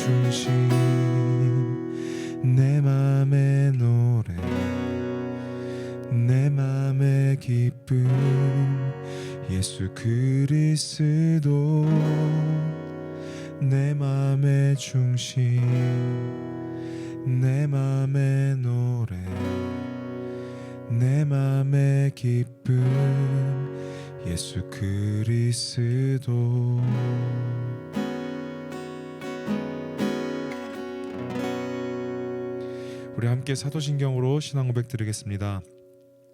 중심 내 맘의 노래 내 맘의 기쁨 예수 그리스도 내 맘의 중심 내 맘의 노래 내 맘의 기쁨 예수 그리스도. 우리 함께 사도신경으로 신앙 고백 드리겠습니다.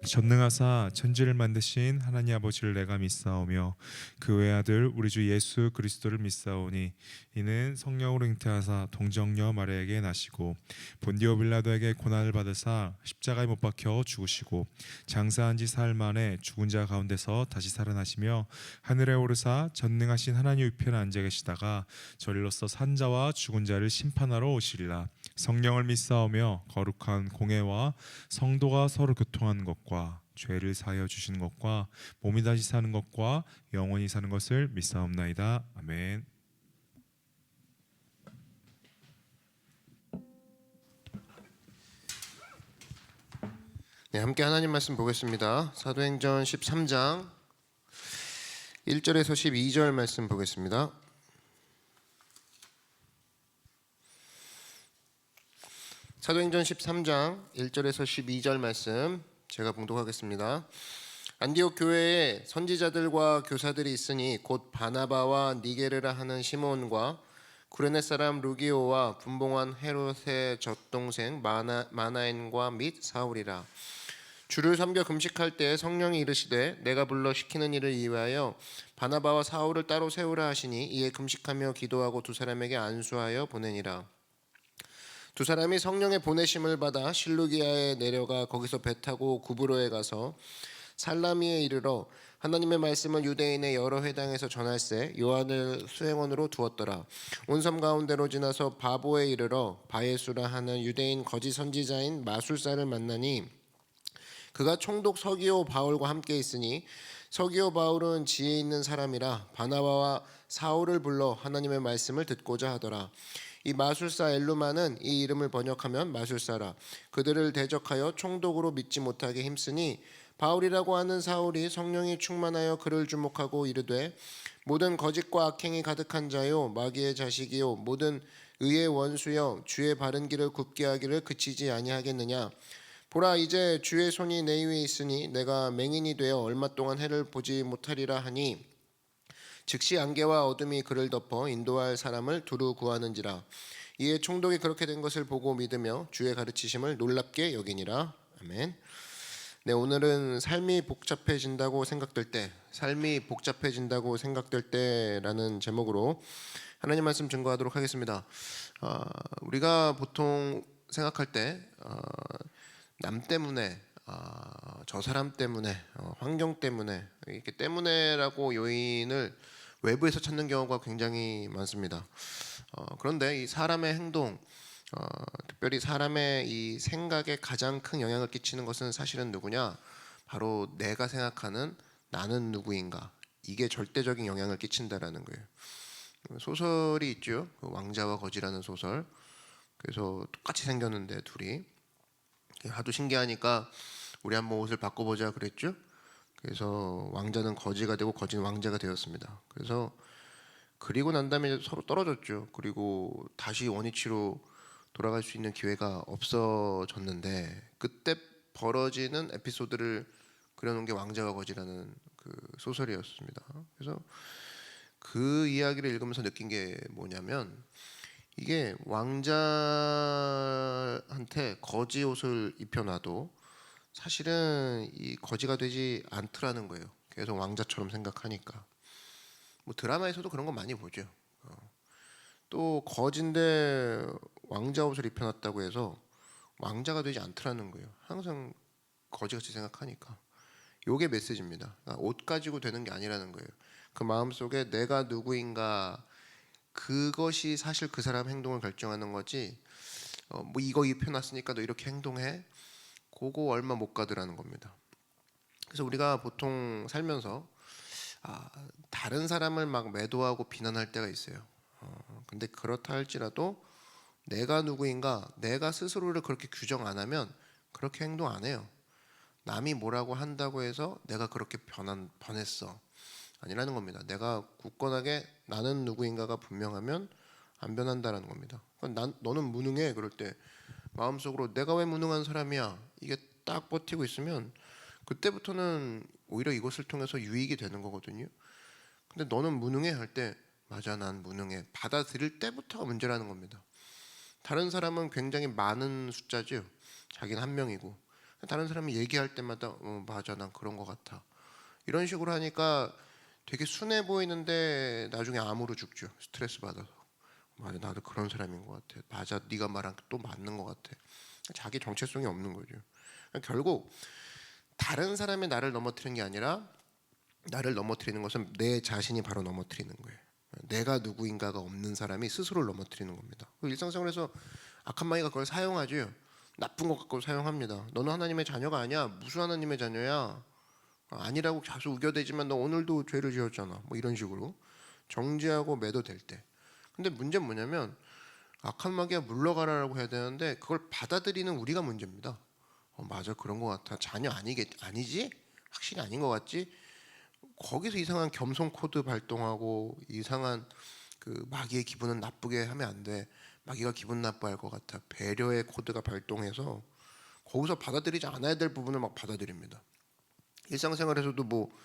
전능하사 천지를 만드신 하나님 아버지를 내가 믿사오며 그 외아들 우리 주 예수 그리스도를 믿사오니 이는 성령으로 잉태하사 동정녀 마리아에게 나시고 본디오 빌라도에게 고난을 받으사 십자가에 못 박혀 죽으시고 장사한 지 사흘 만에 죽은 자 가운데서 다시 살아나시며 하늘에 오르사 전능하신 하나님 우편에 앉아 계시다가 저리로서 산자와 죽은 자를 심판하러 오시리라. 성령을 믿사오며 거룩한 공회와 성도가 서로 교통하는 것과 죄를 사하여 주시는 것과 몸이 다시 사는 것과 영원히 사는 것을 믿사옵나이다. 아멘. 네, 함께 하나님 말씀 보겠습니다. 사도행전 13장 1절에서 12절 말씀 보겠습니다. 사도행전 13장 1절에서 12절 말씀 제가 봉독하겠습니다. 안디옥 교회에 선지자들과 교사들이 있으니 곧 바나바와 니게르라 하는 시몬과 구레네 사람 루기오와 분봉한 헤롯의 젖동생 마나엔과 및 사울이라. 주를 섬겨 금식할 때 성령이 이르시되 내가 불러 시키는 일을 위하여 바나바와 사울을 따로 세우라 하시니 이에 금식하며 기도하고 두 사람에게 안수하여 보내니라. 두 사람이 성령의 보내심을 받아 실루기아에 내려가 거기서 배 타고 구브로에 가서 살라미에 이르러 하나님의 말씀을 유대인의 여러 회당에서 전할세 요한을 수행원으로 두었더라. 온 섬 가운데로 지나서 바보에 이르러 바예수라 하는 유대인 거짓 선지자인 마술사를 만나니 그가 총독 서기오 바울과 함께 있으니 서기오 바울은 지혜 있는 사람이라 바나바와 사울을 불러 하나님의 말씀을 듣고자 하더라. 이 마술사 엘루마는 이 이름을 번역하면 마술사라. 그들을 대적하여 총독으로 믿지 못하게 힘쓰니 바울이라고 하는 사울이 성령이 충만하여 그를 주목하고 이르되 모든 거짓과 악행이 가득한 자요 마귀의 자식이요 모든 의의 원수여 주의 바른 길을 굽게 하기를 그치지 아니하겠느냐. 보라 이제 주의 손이 내 위에 있으니 내가 맹인이 되어 얼마 동안 해를 보지 못하리라 하니 즉시 안개와 어둠이 그를 덮어 인도할 사람을 두루 구하는지라. 이에 총독이 그렇게 된 것을 보고 믿으며 주의 가르치심을 놀랍게 여기니라. 아멘. 네, 오늘은 삶이 복잡해진다고 생각될 때라는 제목으로 하나님 말씀 증거하도록 하겠습니다. 우리가 보통 생각할 때 남 때문에 저 사람 때문에 환경 때문에 이렇게 때문에라고 요인을 외부에서 찾는 경우가 굉장히 많습니다. 그런데 이 사람의 행동, 특별히 사람의 이 생각에 가장 큰 영향을 끼치는 것은 사실은 누구냐? 바로 내가 생각하는 나는 누구인가? 이게 절대적인 영향을 끼친다라는 거예요. 소설이 있죠. 그 왕자와 거지라는 소설. 그래서 똑같이 생겼는데 둘이 하도 신기하니까 우리 한번 옷을 바꿔보자 그랬죠. 그래서 왕자는 거지가 되고 거지는 왕자가 되었습니다. 그래서 그리고 난 다음에 서로 떨어졌죠. 그리고 다시 원위치로 돌아갈 수 있는 기회가 없어졌는데 그때 벌어지는 에피소드를 그려놓은 게 왕자와 거지라는 그 소설이었습니다. 그래서 그 이야기를 읽으면서 느낀 게 뭐냐면 이게 왕자한테 거지 옷을 입혀놔도 사실은 이 거지가 되지 않더라는 거예요. 계속 왕자처럼 생각하니까. 뭐 드라마에서도 그런 거 많이 보죠. 또 거지인데 왕자 옷을 입혀놨다고 해서 왕자가 되지 않더라는 거예요. 항상 거지같이 생각하니까. 요게 메시지입니다. 옷 가지고 되는 게 아니라는 거예요. 그 마음속에 내가 누구인가 그것이 사실 그 사람 행동을 결정하는 거지. 뭐 이거 입혀놨으니까 너 이렇게 행동해. 그거 얼마 못 가더라는 겁니다. 그래서 우리가 보통 살면서 다른 사람을 막 매도하고 비난할 때가 있어요. 근데 그렇다 할지라도 내가 누구인가, 내가 스스로를 그렇게 규정 안 하면 그렇게 행동 안 해요. 남이 뭐라고 한다고 해서 내가 그렇게 변했어 아니라는 겁니다. 내가 굳건하게 나는 누구인가가 분명하면 안 변한다라는 겁니다. 너는 무능해 그럴 때 마음속으로 내가 왜 무능한 사람이야 이게 딱 버티고 있으면 그때부터는 오히려 이것을 통해서 유익이 되는 거거든요. 근데 너는 무능해 할 때 맞아 난 무능해 받아들일 때부터가 문제라는 겁니다. 다른 사람은 굉장히 많은 숫자죠. 자기는 한 명이고 다른 사람이 얘기할 때마다 맞아 난 그런 것 같아 이런 식으로 하니까 되게 순해 보이는데 나중에 암으로 죽죠. 스트레스 받아서. 맞아 나도 그런 사람인 것 같아. 맞아 네가 말한 게 또 맞는 것 같아. 자기 정체성이 없는 거죠. 결국 다른 사람이 나를 넘어뜨리는 게 아니라 나를 넘어뜨리는 것은 내 자신이 바로 넘어뜨리는 거예요. 내가 누구인가가 없는 사람이 스스로를 넘어뜨리는 겁니다. 일상생활에서 악한 마귀가 그걸 사용하죠. 나쁜 것 갖고 사용합니다. 너는 하나님의 자녀가 아니야. 무슨 하나님의 자녀야? 아니라고 자주 우겨대지만 너 오늘도 죄를 지었잖아. 뭐 이런 식으로 정죄하고 매도될 때. 근데 문제는 뭐냐면 악한 마귀가 물러가라라고 해야 되는데 그걸 받아들이는 우리가 문제입니다. 맞아 그런 것 같아. 자녀 아니지? 확실히 아닌 것 같지? 거기서 이상한 겸손 코드 발동하고 이상한 그 마귀의 기분은 나쁘게 하면 안 돼. 마귀가 기분 나빠할 것 같아. 배려의 코드가 발동해서 거기서 받아들이지 않아야 될 부분을 막 받아들입니다. 일상생활에서도 뭐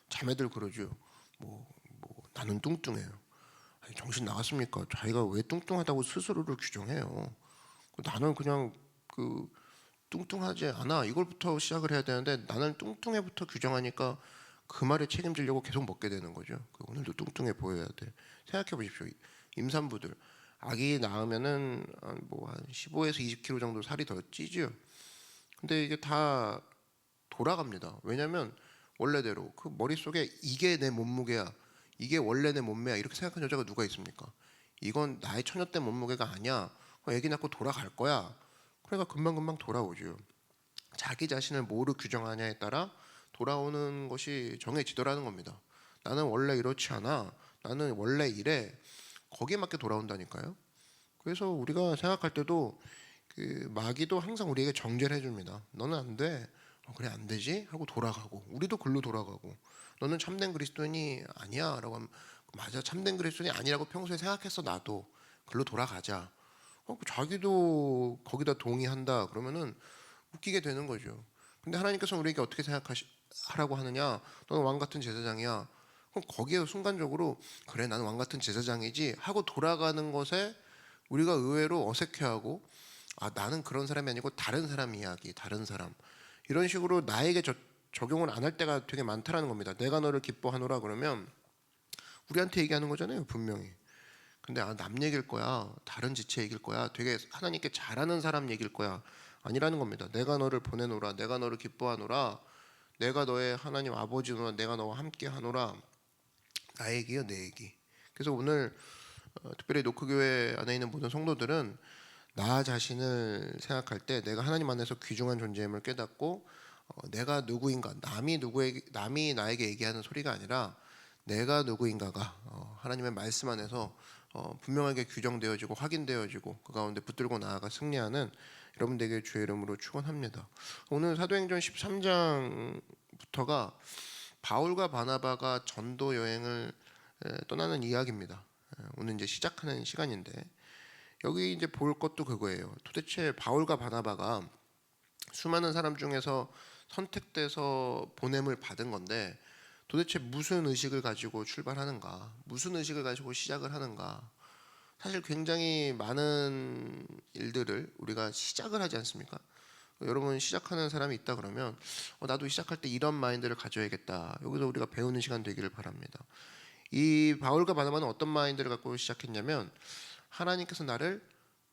자매들 그러죠. 뭐 나는 뚱뚱해요. 아니, 정신 나갔습니까? 자기가 왜 뚱뚱하다고 스스로를 규정해요. 나는 그냥 그 뚱뚱하지 않아 이걸부터 시작을 해야 되는데 나는 뚱뚱해부터 규정하니까 그 말에 책임지려고 계속 먹게 되는 거죠. 오늘도 뚱뚱해 보여야 돼. 생각해 보십시오. 임산부들 아기 낳으면은 뭐한 15에서 20kg 정도 살이 더 찌죠. 근데 이게 다 돌아갑니다. 왜냐하면 원래대로 그 머릿속에 이게 내 몸무게야. 이게 원래 내 몸매야. 이렇게 생각하는 여자가 누가 있습니까? 이건 나의 처녀 때 몸무게가 아니야. 애기 낳고 돌아갈 거야. 그러니까 금방금방 돌아오죠. 자기 자신을 뭐로 규정하냐에 따라 돌아오는 것이 정해지더라는 겁니다. 나는 원래 이렇지 않아. 나는 원래 이래. 거기에 맞게 돌아온다니까요. 그래서 우리가 생각할 때도 그 마귀도 항상 우리에게 정죄를 해줍니다. 너는 안 돼. 그래 안 되지? 하고 돌아가고 우리도 글로 돌아가고 너는 참된 그리스도인이 아니야 라고 하면 맞아 참된 그리스도인이 아니라고 평소에 생각했어 나도 글로 돌아가자. 자기도 거기다 동의한다 그러면은 웃기게 되는 거죠. 근데 하나님께서 우리에게 어떻게 생각하라고 하느냐? 너는 왕 같은 제사장이야. 그럼 거기에 순간적으로 그래 나는 왕 같은 제사장이지 하고 돌아가는 것에 우리가 의외로 어색해하고 나는 그런 사람이 아니고 다른 사람 이야기, 다른 사람 이런 식으로 나에게 적용을 안 할 때가 되게 많다라는 겁니다. 내가 너를 기뻐하노라 그러면 우리한테 얘기하는 거잖아요, 분명히. 근데 남 얘기일 거야, 다른 지체 얘기일 거야, 되게 하나님께 잘하는 사람 얘기일 거야. 아니라는 겁니다. 내가 너를 보내노라, 내가 너를 기뻐하노라, 내가 너의 하나님 아버지노라, 내가 너와 함께 하노라. 나 얘기요, 내 얘기. 그래서 오늘 특별히 노크교회 안에 있는 모든 성도들은 나 자신을 생각할 때 내가 하나님 안에서 귀중한 존재임을 깨닫고 내가 누구인가, 남이 나에게 얘기하는 소리가 아니라 내가 누구인가가 하나님의 말씀 안에서 분명하게 규정되어지고 확인되어지고 그 가운데 붙들고 나아가 승리하는 여러분들에게 주의 이름으로 축원합니다. 오늘 사도행전 13장부터가 바울과 바나바가 전도 여행을 떠나는 이야기입니다. 오늘 이제 시작하는 시간인데 여기 이제 볼 것도 그거예요. 도대체 바울과 바나바가 수많은 사람 중에서 선택돼서 보냄을 받은 건데 도대체 무슨 의식을 가지고 출발하는가? 무슨 의식을 가지고 시작을 하는가? 사실 굉장히 많은 일들을 우리가 시작을 하지 않습니까? 여러분 시작하는 사람이 있다 그러면 나도 시작할 때 이런 마인드를 가져야겠다. 여기서 우리가 배우는 시간 되기를 바랍니다. 이 바울과 바나바는 어떤 마인드를 갖고 시작했냐면 하나님께서 나를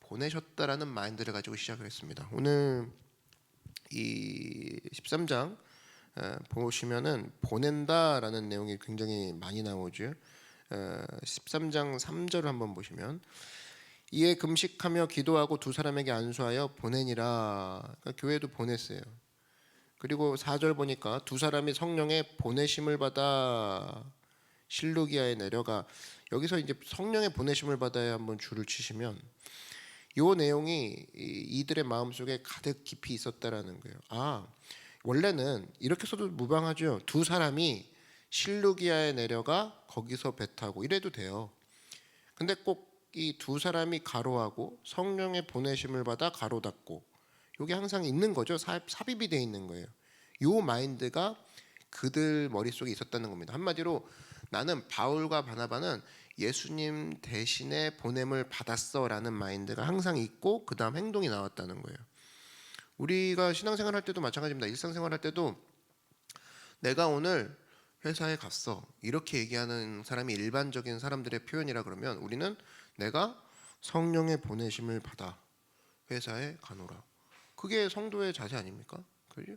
보내셨다라는 마인드를 가지고 시작을 했습니다. 오늘 이 13장 보시면은 보낸다라는 내용이 굉장히 많이 나오죠. 13장 3절을 한번 보시면 이에 금식하며 기도하고 두 사람에게 안수하여 보내니라. 그러니까 교회도 보냈어요. 그리고 4절 보니까 두 사람이 성령의 보내심을 받아 실루기아에 내려가. 여기서 이제 성령의 보내심을 받아야 한번 줄을 치시면 요 내용이 이들의 마음속에 가득 깊이 있었다라는 거예요. 아, 원래는 이렇게 써도 무방하죠. 두 사람이 실루기아에 내려가 거기서 배 타고 이래도 돼요. 근데 꼭 이 두 사람이 가로하고 성령의 보내심을 받아 가로 닫고 이게 항상 있는 거죠. 삽입이 돼 있는 거예요. 요 마인드가 그들 머릿속에 있었다는 겁니다. 한마디로 나는 바울과 바나바는 예수님 대신에 보냄을 받았어라는 마인드가 항상 있고 그 다음 행동이 나왔다는 거예요. 우리가 신앙생활 할 때도 마찬가지입니다. 일상생활 할 때도 내가 오늘 회사에 갔어 이렇게 얘기하는 사람이 일반적인 사람들의 표현이라 그러면 우리는 내가 성령의 보내심을 받아 회사에 가노라. 그게 성도의 자세 아닙니까? 그죠?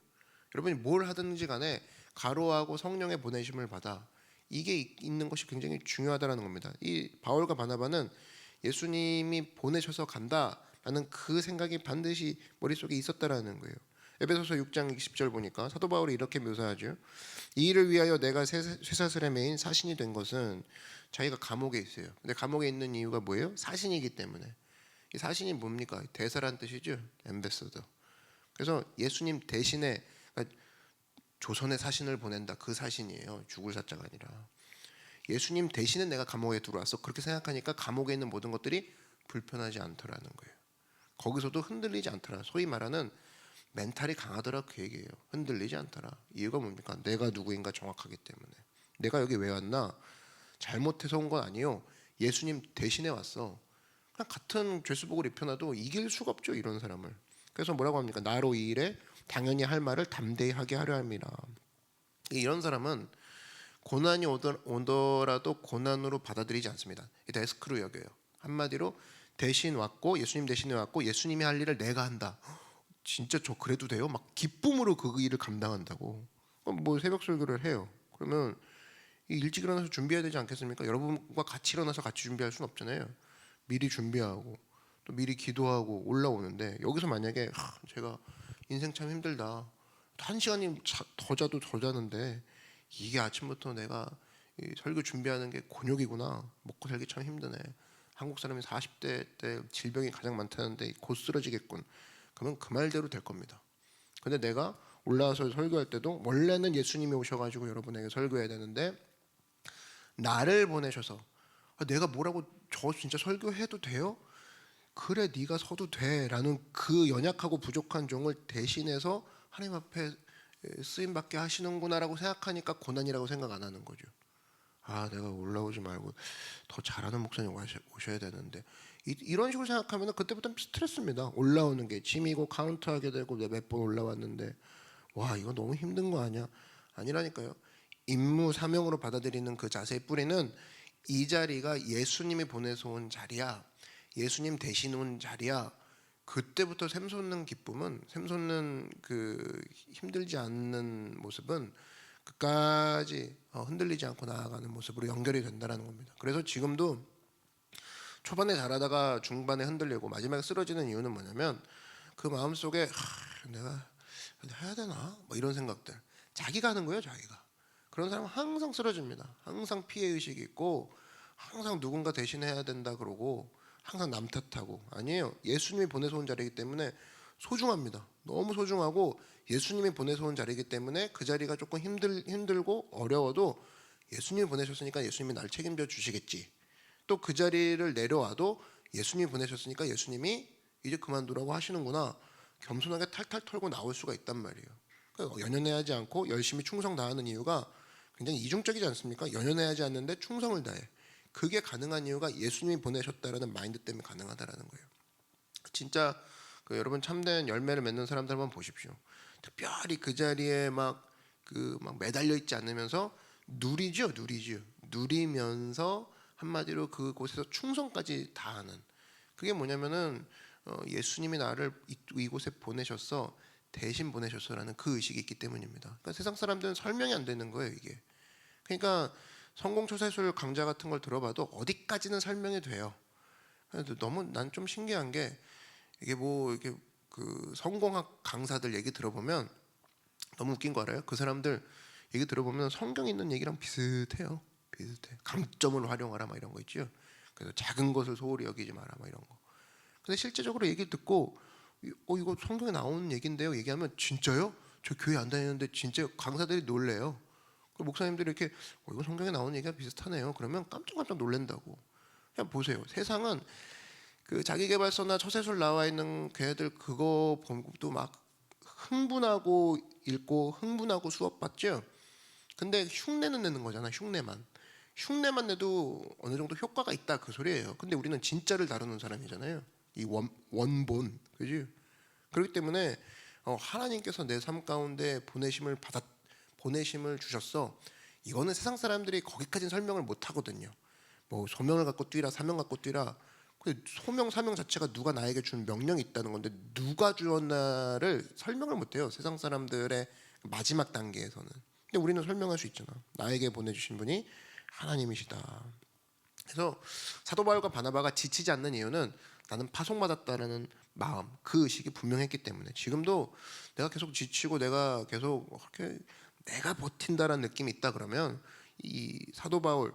여러분이 뭘 하든지 간에 가로하고 성령의 보내심을 받아 이게 있는 것이 굉장히 중요하다는 겁니다. 이 바울과 바나바는 예수님이 보내셔서 간다라는 그 생각이 반드시 머릿속에 있었다라는 거예요. 에베소서 6장 20절 보니까 사도 바울이 이렇게 묘사하죠. 이 일을 위하여 내가 쇠사슬에 매인 사신이 된 것은 자기가 감옥에 있어요. 근데 감옥에 있는 이유가 뭐예요? 사신이기 때문에. 이 사신이 뭡니까? 대사란 뜻이죠. 엠베서더. 그래서 예수님 대신에 그러니까 조선의 사신을 보낸다. 그 사신이에요. 죽을 사자가 아니라. 예수님 대신에 내가 감옥에 들어왔어. 그렇게 생각하니까 감옥에 있는 모든 것들이 불편하지 않더라는 거예요. 거기서도 흔들리지 않더라. 소위 말하는 멘탈이 강하더라 그 얘기예요. 흔들리지 않더라. 이유가 뭡니까? 내가 누구인가 정확하기 때문에. 내가 여기 왜 왔나? 잘못해서 온 건 아니요. 예수님 대신에 왔어. 그냥 같은 죄수복을 입혀놔도 이길 수가 없죠 이런 사람을. 그래서 뭐라고 합니까? 나로 이 일에 당연히 할 말을 담대히 하게 하려 합니다. 이런 사람은 고난이 오더라도 고난으로 받아들이지 않습니다. 데스크로 여겨요. 한마디로 대신 왔고 예수님 대신에 왔고 예수님이 할 일을 내가 한다. 진짜 저 그래도 돼요? 막 기쁨으로 그 일을 감당한다고. 그럼 뭐 새벽 설교를 해요. 그러면 일찍 일어나서 준비해야 되지 않겠습니까? 여러분과 같이 일어나서 같이 준비할 수는 없잖아요. 미리 준비하고 또 미리 기도하고 올라오는데 여기서 만약에 제가 인생 참 힘들다. 한 시간이 더 자도 더 자는데 이게 아침부터 내가 이 설교 준비하는 게 곤욕이구나. 먹고 살기 참 힘드네. 한국 사람이 40대 때 질병이 가장 많다는데 곧 쓰러지겠군. 그러면 그 말대로 될 겁니다. 근데 내가 올라와서 설교할 때도 원래는 예수님이 오셔가지고 여러분에게 설교해야 되는데 나를 보내셔서 내가 뭐라고 저 진짜 설교해도 돼요? 그래 네가 서도 돼라는 그 연약하고 부족한 종을 대신해서 하나님 앞에 쓰임받게 하시는구나라고 생각하니까 고난이라고 생각 안 하는 거죠. 아 내가 올라오지 말고 더 잘하는 목사님 오셔야 되는데 이런 식으로 생각하면 그때부터 스트레스입니다. 올라오는 게 짐이고 카운트하게 되고 몇 번 올라왔는데 와 이거 너무 힘든 거 아니야? 아니라니까요. 임무 사명으로 받아들이는 그 자세의 뿌리는 이 자리가 예수님이 보내서 온 자리야. 예수님 대신 온 자리야. 그때부터 샘솟는 기쁨은 샘솟는 그 힘들지 않는 모습은 끝까지 흔들리지 않고 나아가는 모습으로 연결이 된다는 겁니다. 그래서 지금도 초반에 잘하다가 중반에 흔들리고 마지막에 쓰러지는 이유는 뭐냐면 그 마음속에 내가 해야 되나? 뭐 이런 생각들. 자기가 하는 거예요, 자기가. 그런 사람은 항상 쓰러집니다. 항상 피해의식이 있고 항상 누군가 대신해야 된다 그러고 항상 남 탓하고. 아니에요. 예수님이 보내서 온 자리이기 때문에 소중합니다. 너무 소중하고 예수님이 보내서 온 자리이기 때문에 그 자리가 조금 힘들고 어려워도 예수님이 보내셨으니까 예수님이 날 책임져 주시겠지. 또 그 자리를 내려와도 예수님이 보내셨으니까 예수님이 이제 그만두라고 하시는구나. 겸손하게 탈탈 털고 나올 수가 있단 말이에요. 그러니까 연연해하지 않고 열심히 충성 다하는 이유가 굉장히 이중적이지 않습니까? 연연해하지 않는데 충성을 다해. 그게 가능한 이유가 예수님이 보내셨다라는 마인드 때문에 가능하다라는 거예요. 진짜 여러분 참된 열매를 맺는 사람들 한번 보십시오. 특별히 그 자리에 막 매달려 있지 않으면서 누리죠. 누리면서 한마디로 그곳에서 충성까지 다하는. 그게 뭐냐면은 예수님이 나를 이곳에 보내셨어. 대신 보내셨어라는 그 의식이 있기 때문입니다. 그러니까 세상 사람들은 설명이 안 되는 거예요, 이게. 그러니까 성공초세술 강좌 같은 걸 들어봐도 어디까지는 설명이 돼요. 너무 난 좀 신기한 게 이게 뭐 이렇게 그 성공학 강사들 얘기 들어보면 너무 웃긴 거 알아요? 그 사람들 얘기 들어보면 성경 있는 얘기랑 비슷해요. 비슷해. 강점을 활용하라 막 이런 거 있죠. 그래서 작은 것을 소홀히 여기지 마라 막 이런 거. 근데 실제적으로 얘기를 듣고 이거 성경에 나오는 얘긴데요. 얘기하면 진짜요? 저 교회 안 다니는데 진짜 강사들이 놀래요. 그 목사님들이 이렇게 이거 성경에 나오는 얘기가 비슷하네요. 그러면 깜짝깜짝 놀란다고. 그냥 보세요. 세상은 그 자기계발서나 처세술 나와 있는 걔들 그거 보고도 막 흥분하고 읽고 흥분하고 수업 받죠. 근데 흉내는 내는 거잖아. 흉내만 내도 어느 정도 효과가 있다 그 소리예요. 근데 우리는 진짜를 다루는 사람이잖아요. 이 원본, 그지? 그렇기 때문에 하나님께서 내 삶 가운데 보내심을 주셨어. 이거는 세상 사람들이 거기까지는 설명을 못 하거든요. 뭐 소명을 갖고 뛰라, 사명 갖고 뛰라. 근데 소명, 사명 자체가 누가 나에게 준 명령이 있다는 건데 누가 주었나를 설명을 못 해요. 세상 사람들의 마지막 단계에서는. 근데 우리는 설명할 수 있잖아. 나에게 보내주신 분이 하나님이시다. 그래서 사도 바울과 바나바가 지치지 않는 이유는 나는 파송받았다라는 마음, 그 의식이 분명했기 때문에. 지금도 내가 계속 지치고 내가 계속 그렇게 내가 버틴다라는 느낌이 있다 그러면 이 사도 바울,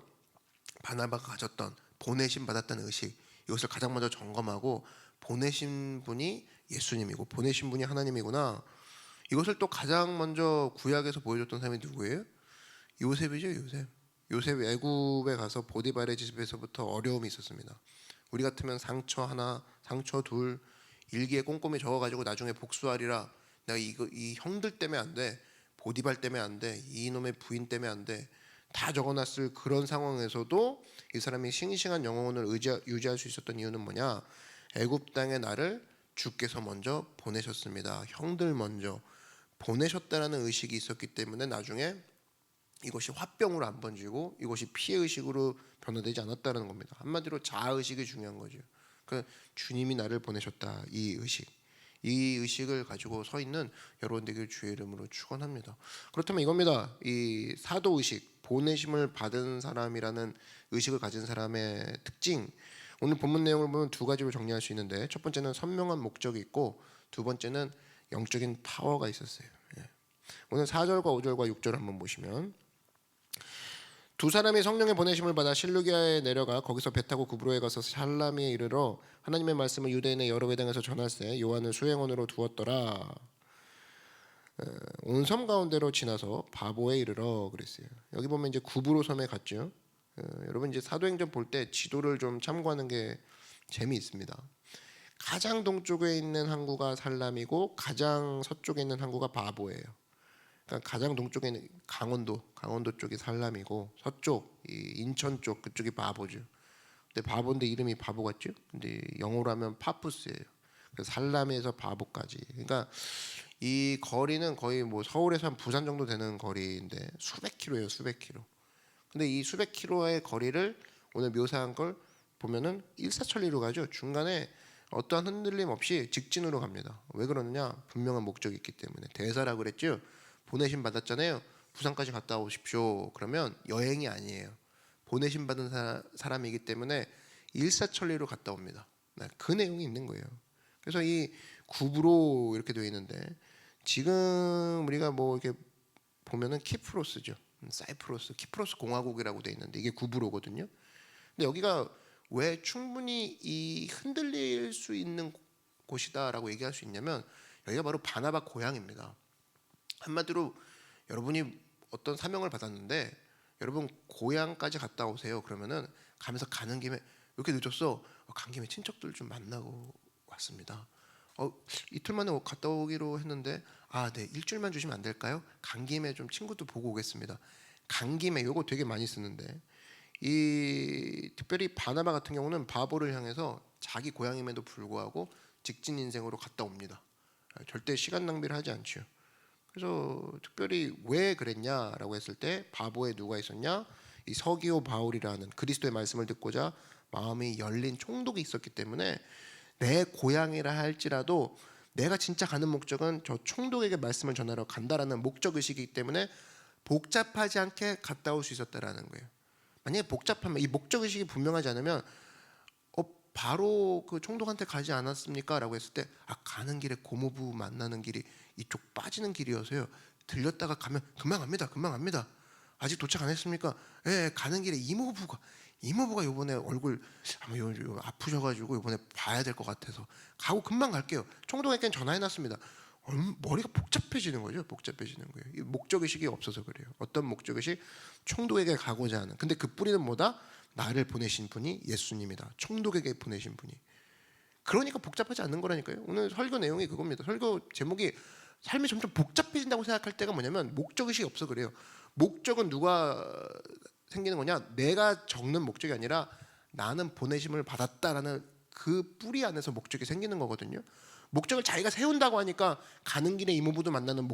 바나바가 가졌던 보내심 받았다는 의식, 이것을 가장 먼저 점검하고 보내신 분이 예수님이고 보내신 분이 하나님이구나. 이것을 또 가장 먼저 구약에서 보여줬던 사람이 누구예요? 요셉이죠. 요셉 애굽에 가서 보디발의 집에서부터 어려움이 있었습니다. 우리 같으면 상처 하나, 상처 둘, 일기에 꼼꼼히 적어가지고 나중에 복수하리라. 내가 이 형들 때문에 안 돼. 보디발 때문에 안 돼. 이놈의 부인 때문에 안 돼. 다 적어놨을 그런 상황에서도 이 사람이 싱싱한 영혼을 유지할 수 있었던 이유는 뭐냐? 애굽 땅에 나를 주께서 먼저 보내셨습니다. 형들 먼저 보내셨다라는 의식이 있었기 때문에 나중에 이것이 화병으로 안 번지고 이것이 피해의식으로 변화되지 않았다는 겁니다. 한마디로 자아의식이 중요한 거죠. 그 주님이 나를 보내셨다, 이 의식을 가지고 서 있는 여러분 되길 주의 이름으로 축원합니다. 그렇다면 이겁니다. 이 사도의식, 보내심을 받은 사람이라는 의식을 가진 사람의 특징, 오늘 본문 내용을 보면 두 가지로 정리할 수 있는데, 첫 번째는 선명한 목적이 있고 두 번째는 영적인 파워가 있었어요. 오늘 4절과 5절과 6절 한번 보시면, 두 사람이 성령의 보내심을 받아 실루기아에 내려가 거기서 배 타고 구브로에 가서 살라미에 이르러 하나님의 말씀을 유대인의 여러 회당에서 전할세 요한을 수행원으로 두었더라. 온 섬 가운데로 지나서 바보에 이르러 그랬어요. 여기 보면 이제 구브로 섬에 갔죠. 여러분 이제 사도행전 볼 때 지도를 좀 참고하는 게 재미있습니다. 가장 동쪽에 있는 항구가 살람이고 가장 서쪽에 있는 항구가 바보예요. 그러니까 가장 동쪽에 있는 강원도 쪽이 살람이고 서쪽 이 인천 쪽 그쪽이 바보죠. 근데 바보인데 이름이 바보 같죠? 근데 영어로 하면 파푸스예요. 그래서 살람에서 바보까지. 그러니까 이 거리는 거의 뭐 서울에서 한 부산 정도 되는 거리인데 수백 킬로예요, 수백 킬로. 근데 이 수백 킬로의 거리를 오늘 묘사한 걸 보면은 일사천리로 가죠. 중간에 어떠한 흔들림 없이 직진으로 갑니다. 왜 그러느냐? 분명한 목적이 있기 때문에. 대사라고 그랬죠. 보내심 받았잖아요. 부산까지 갔다 오십시오. 그러면 여행이 아니에요. 보내심 받은 사람이기 때문에 일사천리로 갔다 옵니다. 그 내용이 있는 거예요. 그래서 이 구브로 이렇게 되어 있는데 지금 우리가 뭐 이렇게 보면은 키프로스죠. 키프로스 공화국이라고 되어 있는데 이게 구브로거든요. 근데 여기가 왜 충분히 이 흔들릴 수 있는 곳이다라고 얘기할 수 있냐면 여기가 바로 바나바 고향입니다. 한마디로 여러분이 어떤 사명을 받았는데 여러분 고향까지 갔다 오세요. 그러면은 가면서 가는 김에 이렇게 늦었어. 간 김에 친척들 좀 만나고 왔습니다. 이틀 만에 갔다 오기로 했는데 네, 일주일만 주시면 안 될까요? 간 김에 좀 친구도 보고 오겠습니다. 간 김에 요거 되게 많이 쓰는데 이 특별히 바나바 같은 경우는 바보를 향해서 자기 고향임에도 불구하고 직진 인생으로 갔다 옵니다. 절대 시간 낭비를 하지 않죠. 그래서 특별히 왜 그랬냐라고 했을 때 바보에 누가 있었냐? 이 서기오 바울이라는 그리스도의 말씀을 듣고자 마음이 열린 총독이 있었기 때문에 내 고향이라 할지라도 내가 진짜 가는 목적은 저 총독에게 말씀을 전하러 간다라는 목적 의식이기 때문에 복잡하지 않게 갔다 올 수 있었다라는 거예요. 만약에 복잡하면 이 목적 의식이 분명하지 않으면 바로 그 총독한테 가지 않았습니까? 라고 했을 때 가는 길에 고모부 만나는 길이 이쪽 빠지는 길이어서요. 들렸다가 가면 금방 갑니다. 아직 도착 안 했습니까? 예, 가는 길에 이모부가 요번에 얼굴 아마 요 아프셔가지고 요번에 봐야 될 것 같아서 가고 금방 갈게요. 총독에게는 전화해놨습니다. 머리가 복잡해지는 거죠. 복잡해지는 거예요. 이 목적의식이 없어서 그래요. 어떤 목적의식? 총독에게 가고자 하는. 근데 그 뿌리는 뭐다? 나를 보내신 분이 예수님이다. 총독에게 보내신 분이. 그러니까 복잡하지 않는 거라니까요. 오늘 설교 내용이 그겁니다. 설교 제목이 삶이 점점 복잡해진다고 생각할 때가 뭐냐면 목적의식이 없어 그래요. 목적은 누가 생기는 거냐? 내가 적는 목적이 아니라 나는 보내심을 받았다라는 그 뿌리 안에서 목적이 생기는 거거든요. 목적을 자기가 세운다고 하니까 가는 길에 이모부도 만나는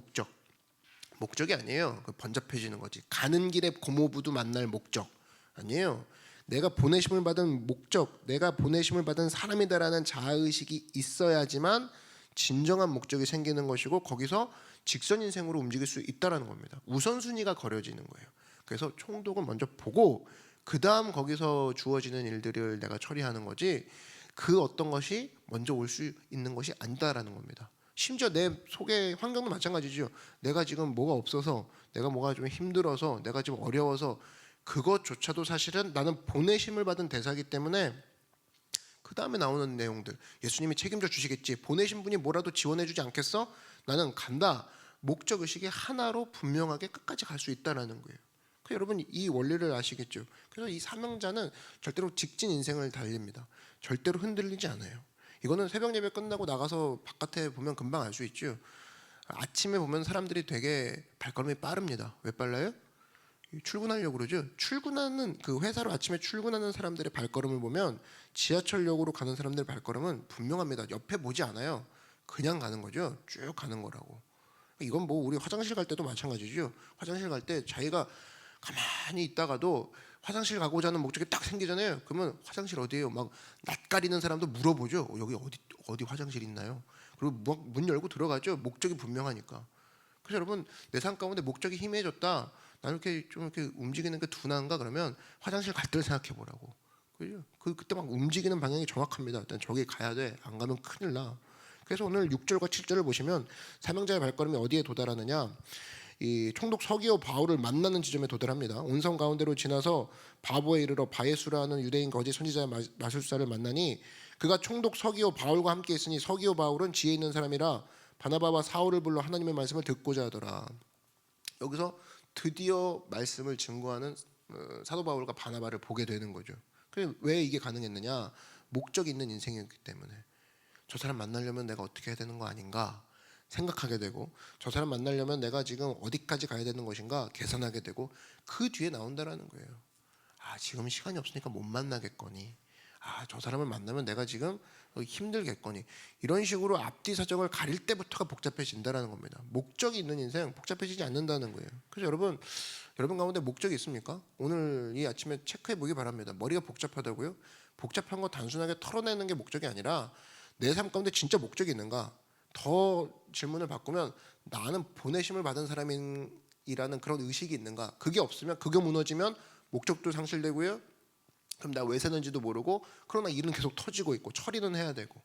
목적이 아니에요. 그 번잡해지는 거지. 가는 길에 고모부도 만날 목적 아니에요. 내가 보내심을 받은 목적, 내가 보내심을 받은 사람이다라는 자아의식이 있어야지만 진정한 목적이 생기는 것이고 거기서 직선 인생으로 움직일 수 있다라는 겁니다. 우선순위가 거려지는 거예요. 그래서 총독을 먼저 보고 그 다음 거기서 주어지는 일들을 내가 처리하는 거지 그 어떤 것이 먼저 올 수 있는 것이 아니다라는 겁니다. 심지어 내 속의 환경도 마찬가지죠. 내가 지금 뭐가 없어서 내가 뭐가 좀 힘들어서 내가 지금 어려워서 그것조차도 사실은 나는 보내심을 받은 대사이기 때문에 그 다음에 나오는 내용들 예수님이 책임져 주시겠지. 보내신 분이 뭐라도 지원해 주지 않겠어? 나는 간다. 목적의식이 하나로 분명하게 끝까지 갈 수 있다는 거예요. 여러분 이 원리를 아시겠죠? 그래서 이 사명자는 절대로 직진 인생을 달립니다. 절대로 흔들리지 않아요. 이거는 새벽 예배 끝나고 나가서 바깥에 보면 금방 알 수 있죠. 아침에 보면 사람들이 되게 발걸음이 빠릅니다. 왜 빨라요? 출근하려고 그러죠. 출근하는 그 회사로 아침에 출근하는 사람들의 발걸음을 보면 지하철역으로 가는 사람들의 발걸음은 분명합니다. 옆에 보지 않아요. 그냥 가는 거죠. 쭉 가는 거라고. 이건 뭐 우리 화장실 갈 때도 마찬가지죠. 화장실 갈 때 자기가 가만히 있다가도 화장실 가고자 하는 목적이 딱 생기잖아요. 그러면 화장실 어디예요? 막 낯가리는 사람도 물어보죠. 여기 어디 화장실 있나요? 그리고 문 열고 들어가죠. 목적이 분명하니까. 그래서 여러분 내 삶 가운데 목적이 희미해졌다. 나는 이렇게 좀 이렇게 움직이는 게 둔한가 그러면 화장실 갈 때를 생각해 보라고. 그죠? 그때 막 움직이는 방향이 정확합니다. 일단 저기 가야 돼. 안 가면 큰일 나. 그래서 오늘 6절과 7절을 보시면 사명자의 발걸음이 어디에 도달하느냐? 이 총독 서기오 바울을 만나는 지점에 도달합니다. 온성 가운데로 지나서 바보에 이르러 바예수라는 유대인 거짓 선지자 마술사를 만나니 그가 총독 서기오 바울과 함께 있으니 서기오 바울은 지혜 있는 사람이라 바나바와 사울을 불러 하나님의 말씀을 듣고자 하더라. 여기서 드디어 말씀을 증거하는 사도 바울과 바나바를 보게 되는 거죠. 왜 이게 가능했느냐? 목적이 있는 인생이었기 때문에 저 사람 만나려면 내가 어떻게 해야 되는 거 아닌가 생각하게 되고 저 사람 만나려면 내가 지금 어디까지 가야 되는 것인가 계산하게 되고 그 뒤에 나온다라는 거예요. 아 지금 시간이 없으니까 못 만나겠거니. 아 저 사람을 만나면 내가 지금 힘들겠거니. 이런 식으로 앞뒤 사정을 가릴 때부터가 복잡해진다라는 겁니다. 목적이 있는 인생 복잡해지지 않는다는 거예요. 그래서 여러분 가운데 목적이 있습니까? 오늘 이 아침에 체크해 보기 바랍니다. 머리가 복잡하다고요? 복잡한 거 단순하게 털어내는 게 목적이 아니라 내 삶 가운데 진짜 목적이 있는가? 더 질문을 바꾸면 나는 보내심을 받은 사람이라는 그런 의식이 있는가? 그게 없으면 그게 무너지면 목적도 상실되고요. 그럼 나 왜 사는지도 모르고 그러나 일은 계속 터지고 있고 처리는 해야 되고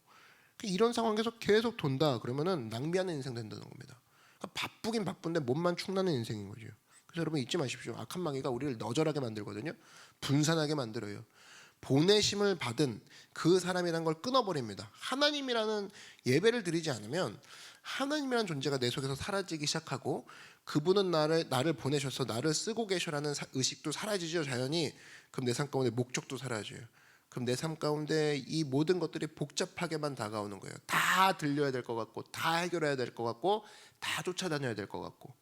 이런 상황에서 계속 돈다 그러면은 낭비하는 인생 된다는 겁니다. 그러니까 바쁘긴 바쁜데 몸만 축나는 인생인 거죠. 그래서 여러분 잊지 마십시오. 악한 마귀가 우리를 너절하게 만들거든요. 분산하게 만들어요. 보내심을 받은 그 사람이란 걸 끊어버립니다. 하나님이라는 예배를 드리지 않으면 하나님이라는 존재가 내 속에서 사라지기 시작하고 그분은 나를 보내셔서 나를 쓰고 계셔라는 의식도 사라지죠. 자연히. 그럼 내 삶 가운데 목적도 사라져요. 그럼 내 삶 가운데 이 모든 것들이 복잡하게만 다가오는 거예요. 다 들려야 될 것 같고 다 해결해야 될 것 같고 다 쫓아다녀야 될 것 같고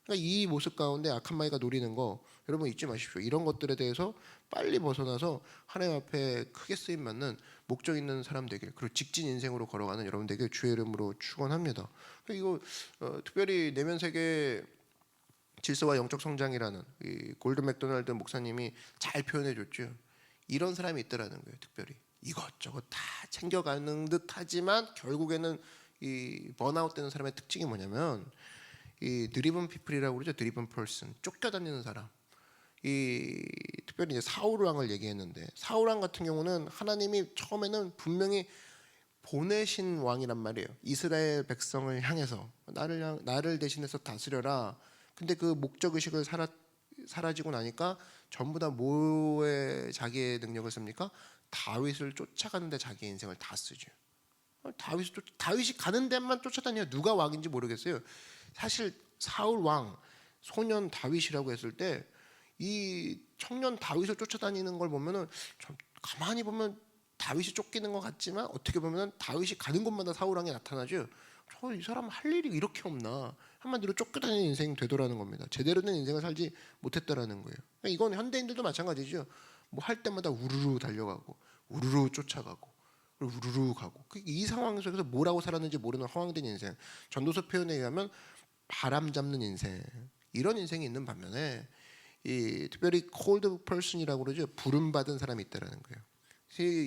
그러니까 이 모습 가운데 악한 마귀가 노리는 거 여러분 잊지 마십시오. 이런 것들에 대해서 빨리 벗어나서 하나님 앞에 크게 쓰임 받는 목적 있는 사람 되길 그리고 직진 인생으로 걸어가는 여러분 되길 주의 이름으로 축원합니다. 이거 특별히 내면 세계 질서와 영적 성장이라는 이 골든 맥도날드 목사님이 잘 표현해 줬죠. 이런 사람이 있더라는 거예요. 특별히 이것저것 다 챙겨가는 듯하지만 결국에는 이 번아웃 되는 사람의 특징이 뭐냐면 이 드리븐 피플이라고 그러죠. 드리븐 퍼슨 쫓겨다니는 사람. 이 특별히 이제 사울 왕을 얘기했는데 사울 왕 같은 경우는 하나님이 처음에는 분명히 보내신 왕이란 말이에요. 이스라엘 백성을 향해서 나를 대신해서 다스려라. 근데 그 목적 의식을 사라지고 나니까 전부 다 뭐에 자기의 능력을 씁니까? 다윗을 쫓아가는데 자기의 인생을 다 쓰죠. 다윗이 가는 데만 쫓아다녀요. 누가 왕인지 모르겠어요. 사실 사울 왕, 소년 다윗이라고 했을 때 이 청년 다윗을 쫓아다니는 걸 보면은 좀 가만히 보면 다윗이 쫓기는 것 같지만 어떻게 보면 다윗이 가는 곳마다 사울 왕이 나타나죠. 저 이 사람 할 일이 이렇게 없나? 한마디로 쫓겨다니는 인생이 되더라는 겁니다. 제대로 된 인생을 살지 못했다라는 거예요. 그러니까 이건 현대인들도 마찬가지죠. 뭐 할 때마다 우르르 달려가고 우르르 쫓아가고 우르르 가고 이 상황 속에서 뭐라고 살았는지 모르는 허황된 인생. 전도서 표현에 의하면 바람 잡는 인생, 이런 인생이 있는 반면에 이 특별히 cold person이라고 그러죠. 부름 받은 사람이 있다라는 거예요.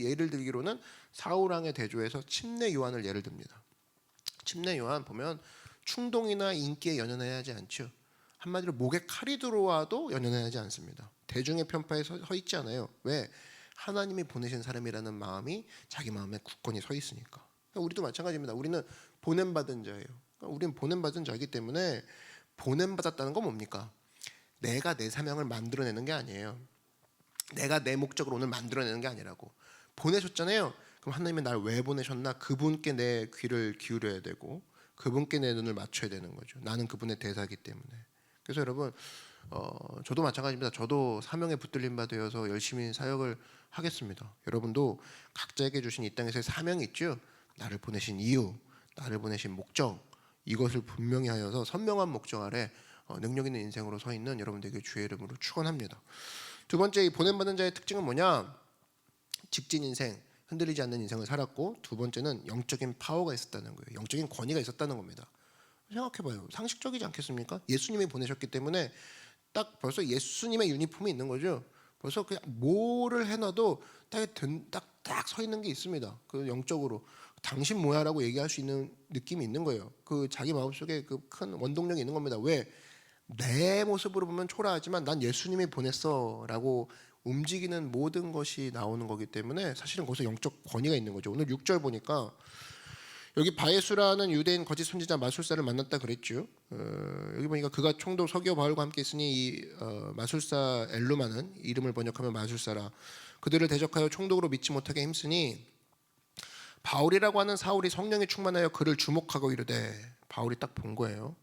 예를 들기로는 사울 왕의 대조에서 침례 요한을 예를 듭니다. 침례 요한 보면 충동이나 인기에 연연하지 않죠. 한마디로 목에 칼이 들어와도 연연하지 않습니다. 대중의 편파에 서 있지 않아요. 왜? 하나님이 보내신 사람이라는 마음이 자기 마음에 굳건히 서 있으니까. 그러니까 우리도 마찬가지입니다. 우리는 보냄받은 자예요. 그러니까 우리는 보냄받은 자이기 때문에 보냄받았다는 건 뭡니까? 내가 내 사명을 만들어내는 게 아니에요. 내가 내 목적을 오늘 만들어내는 게 아니라고. 보내셨잖아요. 그럼 하나님이 날 왜 보내셨나? 그분께 내 귀를 기울여야 되고 그분께 내 눈을 맞춰야 되는 거죠. 나는 그분의 대사이기 때문에. 그래서 여러분, 저도 마찬가지입니다. 저도 사명에 붙들림 바 되어서 열심히 사역을 하겠습니다. 여러분도 각자에게 주신 이 땅에서의 사명이 있죠. 나를 보내신 이유, 나를 보내신 목적, 이것을 분명히 하여서 선명한 목적 아래 능력 있는 인생으로 서 있는 여러분들에게 주의 이름으로 축원합니다. 두 번째, 이 보냄받은 자의 특징은 뭐냐? 직진 인생, 흔들리지 않는 인생을 살았고, 두 번째는 영적인 파워가 있었다는 거예요. 영적인 권위가 있었다는 겁니다. 생각해봐요. 상식적이지 않겠습니까? 예수님이 보내셨기 때문에 딱 벌써 예수님의 유니폼이 있는 거죠. 벌써 그냥 뭐를 해놔도 딱 서 있는 게 있습니다. 그 영적으로 당신 뭐야라고 얘기할 수 있는 느낌이 있는 거예요. 그 자기 마음속에 그 큰 원동력이 있는 겁니다. 왜? 내 모습으로 보면 초라하지만 난 예수님이 보냈어라고 움직이는 모든 것이 나오는 거기 때문에 사실은 거기서 영적 권위가 있는 거죠. 오늘 6절 보니까 여기 바예수라는 유대인 거짓 선지자 마술사를 만났다 그랬죠. 여기 보니까 그가 총독 서기오 바울과 함께 있으니 이 마술사 엘루마는 이름을 번역하면 마술사라. 그들을 대적하여 총독으로 믿지 못하게 힘쓰니 바울이라고 하는 사울이 성령에 충만하여 그를 주목하고 이르되, 바울이 딱 본 거예요.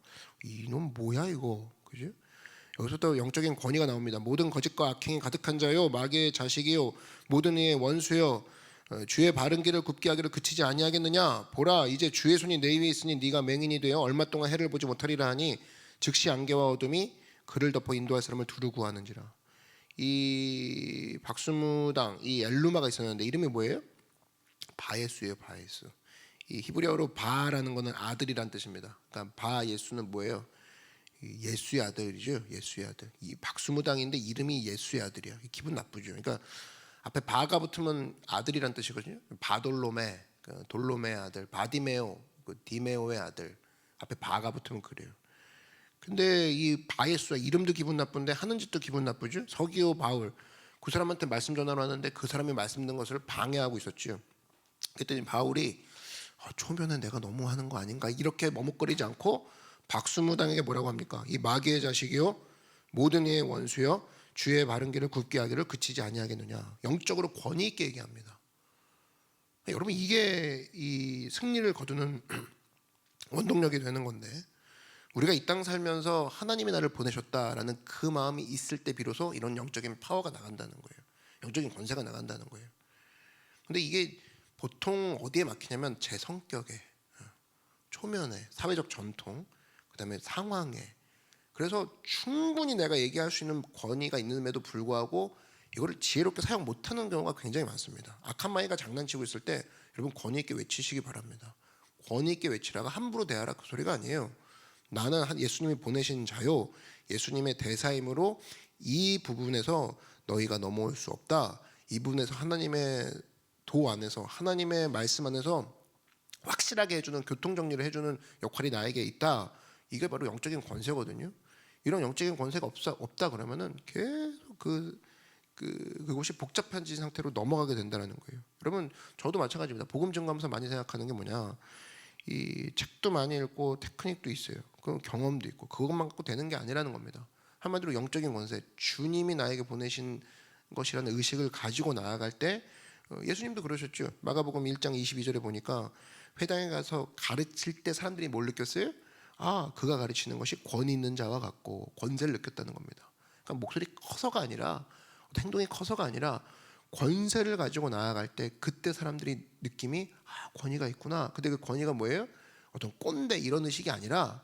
이놈 뭐야 이거, 그죠? 여기서 또 영적인 권위가 나옵니다. 모든 거짓과 악행이 가득한 자요, 마귀의 자식이요, 모든 이의 원수요, 주의 바른 길을 굽게 하기를 그치지 아니하겠느냐? 보라, 이제 주의 손이 내 위에 있으니 네가 맹인이 되어 얼마 동안 해를 보지 못하리라 하니 즉시 안개와 어둠이 그를 덮어 인도할 사람을 두루 구하는지라. 이 박수무당, 이 엘루마가 있었는데 이름이 뭐예요? 바예수예요. 바예수. 이 히브리어로 바라는 거는 아들이란 뜻입니다. 그러니까 바예수는 뭐예요? 예수의 아들이죠. 예수의 아들. 이 박수무당인데 이름이 예수의 아들이야. 기분 나쁘죠. 그러니까 앞에 바가 붙으면 아들이란 뜻이거든요. 바돌로메, 돌로메의 아들, 바디메오, 디메오의 아들. 앞에 바가 붙으면 그래요. 근데 이 바예수가 이름도 기분 나쁜데 하는 짓도 기분 나쁘죠. 서기오 바울, 그 사람한테 말씀 전하러 왔는데 그 사람이 말씀 듣는 것을 방해하고 있었죠. 그랬더니 바울이 초면에 내가 너무 하는 거 아닌가 이렇게 머뭇거리지 않고 박수무당에게 뭐라고 합니까? 이 마귀의 자식이요, 모든 이의 원수요, 주의 바른 길을 굽게 하기를 그치지 아니하겠느냐. 영적으로 권위 있게 얘기합니다. 여러분, 이게 이 승리를 거두는 원동력이 되는 건데, 우리가 이 땅 살면서 하나님이 나를 보내셨다라는 그 마음이 있을 때 비로소 이런 영적인 파워가 나간다는 거예요. 영적인 권세가 나간다는 거예요. 근데 이게 보통 어디에 막히냐면 제 성격에, 초면에, 사회적 전통, 그다음에 상황에. 그래서 충분히 내가 얘기할 수 있는 권위가 있음에도 불구하고 이거를 지혜롭게 사용 못하는 경우가 굉장히 많습니다. 악한 마귀가 장난치고 있을 때 여러분 권위 있게 외치시기 바랍니다. 권위 있게 외치라가 함부로 대하라 그 소리가 아니에요. 나는 예수님이 보내신 자요, 예수님의 대사이므로 이 부분에서 너희가 넘어올 수 없다. 이 부분에서 하나님의 도 안에서, 하나님의 말씀 안에서 확실하게 해주는, 교통정리를 해주는 역할이 나에게 있다. 이게 바로 영적인 권세거든요. 이런 영적인 권세가 없다 그러면은 계속 그곳이 복잡해진 상태로 넘어가게 된다는 거예요. 여러분, 저도 마찬가지입니다. 복음 증거하면서 많이 생각하는 게 뭐냐, 이 책도 많이 읽고 테크닉도 있어요. 그 경험도 있고 그것만 갖고 되는 게 아니라는 겁니다. 한마디로 영적인 권세, 주님이 나에게 보내신 것이라는 의식을 가지고 나아갈 때 예수님도 그러셨죠. 마가복음 1장 22절에 보니까 회당에 가서 가르칠 때 사람들이 뭘 느꼈어요? 아, 그가 가르치는 것이 권위 있는 자와 같고 권세를 느꼈다는 겁니다. 그러니까 목소리 커서가 아니라 행동이 커서가 아니라 권세를 가지고 나아갈 때 그때 사람들이 느낌이 권위가 있구나. 근데 그 권위가 뭐예요? 어떤 꼰대 이런 의식이 아니라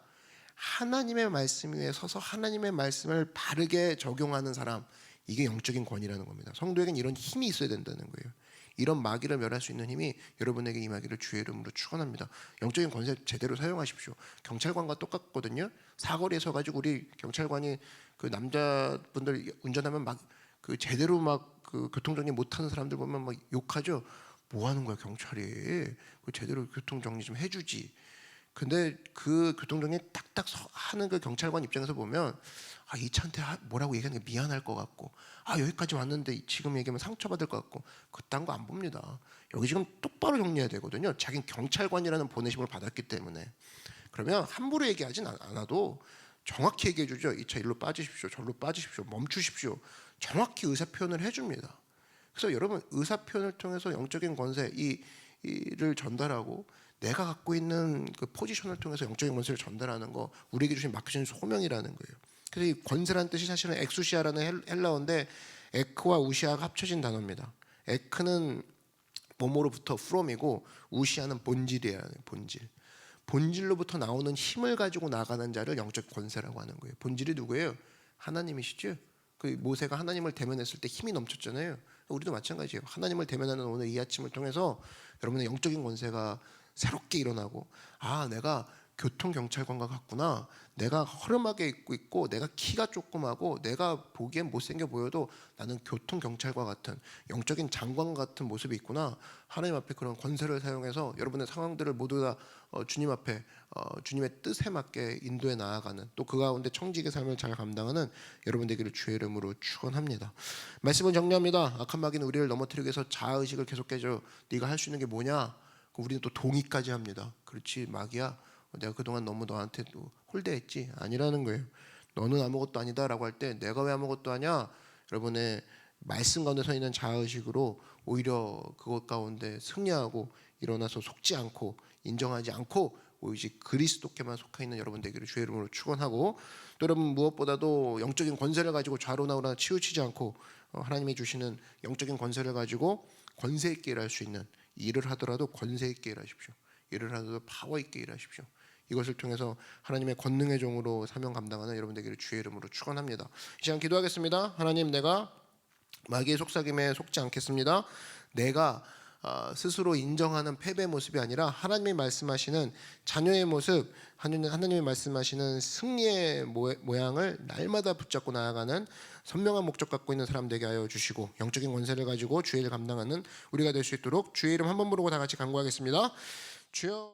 하나님의 말씀 위에 서서 하나님의 말씀을 바르게 적용하는 사람, 이게 영적인 권위라는 겁니다. 성도에겐 이런 힘이 있어야 된다는 거예요. 이런 마귀를 멸할 수 있는 힘이 여러분에게 임하기를 주의 이름으로 축원합니다. 영적인 권세 제대로 사용하십시오. 경찰관과 똑같거든요. 사거리에 서가지고 우리 경찰관이 그 남자분들 운전하면 막 그 제대로 막 그 교통정리 못하는 사람들 보면 막 욕하죠. 뭐 하는 거야 경찰이? 그 제대로 교통정리 좀 해주지. 근데 그 교통정리 딱딱 하는 그 경찰관 입장에서 보면 이 차한테 뭐라고 얘기하는 게 미안할 것 같고 여기까지 왔는데 지금 얘기하면 상처받을 것 같고 그딴 거 안 봅니다. 여기 지금 똑바로 정리해야 되거든요. 자기는 경찰관이라는 보내심을 받았기 때문에. 그러면 함부로 얘기하진 않아도 정확히 얘기해 주죠. 이 차 일로 빠지십시오. 절로 빠지십시오. 멈추십시오. 정확히 의사표현을 해줍니다. 그래서 여러분 의사표현을 통해서 영적인 권세 이를 전달하고 내가 갖고 있는 그 포지션을 통해서 영적인 권세를 전달하는 거 우리에게 주신 맡겨진 소명이라는 거예요. 그래서 이 권세라는 뜻이 사실은 엑수시아라는 헬라어인데 에크와 우시아가 합쳐진 단어입니다. 에크는 몸으로부터 from이고 우시아는 본질이에요. 본질. 본질로부터 나오는 힘을 가지고 나가는 자를 영적 권세라고 하는 거예요. 본질이 누구예요? 하나님이시죠. 그 모세가 하나님을 대면했을 때 힘이 넘쳤잖아요. 우리도 마찬가지예요. 하나님을 대면하는 오늘 이 아침을 통해서 여러분의 영적인 권세가 새롭게 일어나고 내가 교통경찰관과 같구나. 내가 허름하게 입고 있고 내가 키가 조그마고 내가 보기엔 못생겨 보여도 나는 교통경찰과 같은 영적인 장관과 같은 모습이 있구나. 하나님 앞에 그런 권세를 사용해서 여러분의 상황들을 모두 다 주님 앞에 주님의 뜻에 맞게 인도해 나아가는 또 그 가운데 청지기의 삶을 잘 감당하는 여러분 되기를 주의 이름으로 축원합니다. 말씀을 정리합니다. 악한 마귀는 우리를 넘어뜨리기 위해서 자아의식을 계속해서 네가 할 수 있는 게 뭐냐? 우리는 또 동의까지 합니다. 그렇지 마귀야. 내가 그동안 너무 너한테 또 홀대했지. 아니라는 거예요. 너는 아무것도 아니다라고 할 때 내가 왜 아무것도 아냐? 여러분의 말씀 가운데 서 있는 자의식으로 오히려 그것 가운데 승리하고 일어나서 속지 않고 인정하지 않고 오직 그리스도께만 속해 있는 여러분 되기를 주의 이름으로 축원하고 또 여러분 무엇보다도 영적인 권세를 가지고 좌로나우나 치우치지 않고 하나님이 주시는 영적인 권세를 가지고 권세 있게 일할 수 있는 일을 하더라도 권세 있게 일하십시오. 일을 하더라도 파워 있게 일하십시오. 이것을 통해서 하나님의 권능의 종으로 사명 감당하는 여러분 되기를 주의 이름으로 축원합니다. 이 시간 기도하겠습니다. 하나님, 내가 마귀의 속삭임에 속지 않겠습니다. 내가 스스로 인정하는 패배의 모습이 아니라 하나님이 말씀하시는 자녀의 모습, 하나님이 말씀하시는 승리의 모양을 날마다 붙잡고 나아가는 선명한 목적 갖고 있는 사람 되게 하여 주시고 영적인 권세를 가지고 주의 일을 감당하는 우리가 될 수 있도록 주의 이름 한 번 부르고 다 같이 간구하겠습니다. 주여.